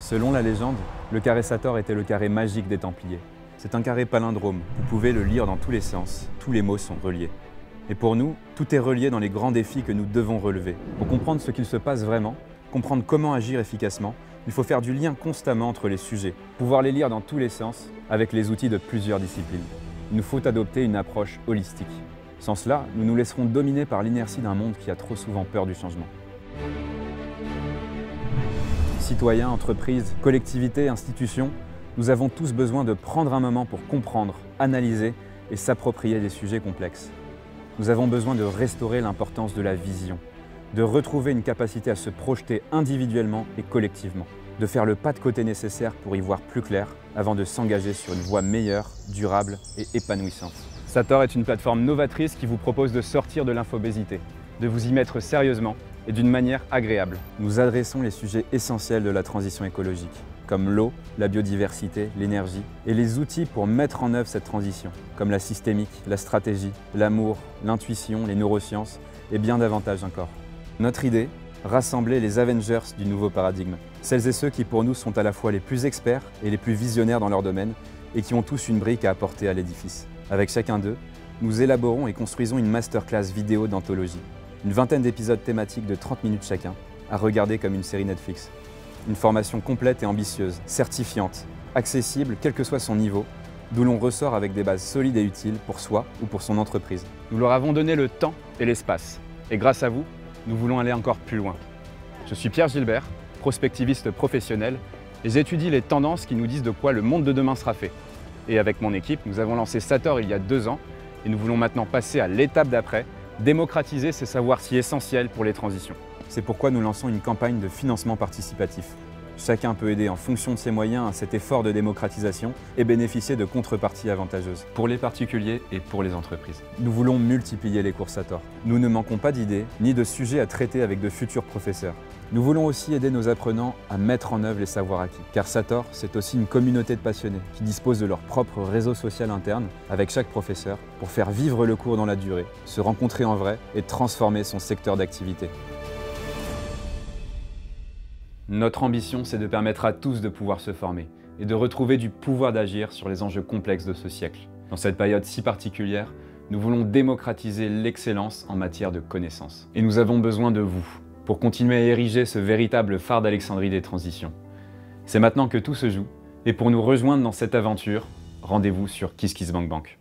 Selon la légende, le carré Sator était le carré magique des Templiers. C'est un carré palindrome, vous pouvez le lire dans tous les sens, tous les mots sont reliés. Et pour nous, tout est relié dans les grands défis que nous devons relever. Pour comprendre ce qu'il se passe vraiment, comprendre comment agir efficacement, il faut faire du lien constamment entre les sujets, pouvoir les lire dans tous les sens, avec les outils de plusieurs disciplines. Il nous faut adopter une approche holistique. Sans cela, nous nous laisserons dominer par l'inertie d'un monde qui a trop souvent peur du changement. Citoyens, entreprises, collectivités, institutions, nous avons tous besoin de prendre un moment pour comprendre, analyser et s'approprier des sujets complexes. Nous avons besoin de restaurer l'importance de la vision, de retrouver une capacité à se projeter individuellement et collectivement, de faire le pas de côté nécessaire pour y voir plus clair avant de s'engager sur une voie meilleure, durable et épanouissante. Sator est une plateforme novatrice qui vous propose de sortir de l'infobésité, de vous y mettre sérieusement et d'une manière agréable. Nous adressons les sujets essentiels de la transition écologique, comme l'eau, la biodiversité, l'énergie, et les outils pour mettre en œuvre cette transition, comme la systémique, la stratégie, l'amour, l'intuition, les neurosciences et bien davantage encore. Notre idée, rassembler les Avengers du nouveau paradigme, celles et ceux qui pour nous sont à la fois les plus experts et les plus visionnaires dans leur domaine et qui ont tous une brique à apporter à l'édifice. Avec chacun d'eux, nous élaborons et construisons une masterclass vidéo d'anthologie, une vingtaine d'épisodes thématiques de 30 minutes chacun, à regarder comme une série Netflix. Une formation complète et ambitieuse, certifiante, accessible quel que soit son niveau, d'où l'on ressort avec des bases solides et utiles pour soi ou pour son entreprise. Nous leur avons donné le temps et l'espace, et grâce à vous, nous voulons aller encore plus loin. Je suis Pierre Gilbert, prospectiviste professionnel, et j'étudie les tendances qui nous disent de quoi le monde de demain sera fait. Et avec mon équipe, nous avons lancé Sator il y a 2 ans, et nous voulons maintenant passer à l'étape d'après, démocratiser ces savoirs si essentiels pour les transitions. C'est pourquoi nous lançons une campagne de financement participatif. Chacun peut aider en fonction de ses moyens à cet effort de démocratisation et bénéficier de contreparties avantageuses pour les particuliers et pour les entreprises. Nous voulons multiplier les cours Sator. Nous ne manquons pas d'idées ni de sujets à traiter avec de futurs professeurs. Nous voulons aussi aider nos apprenants à mettre en œuvre les savoirs acquis. Car Sator, c'est aussi une communauté de passionnés qui disposent de leur propre réseau social interne avec chaque professeur pour faire vivre le cours dans la durée, se rencontrer en vrai et transformer son secteur d'activité. Notre ambition, c'est de permettre à tous de pouvoir se former et de retrouver du pouvoir d'agir sur les enjeux complexes de ce siècle. Dans cette période si particulière, nous voulons démocratiser l'excellence en matière de connaissances. Et nous avons besoin de vous pour continuer à ériger ce véritable phare d'Alexandrie des transitions. C'est maintenant que tout se joue, et pour nous rejoindre dans cette aventure, rendez-vous sur KissKissBankBank.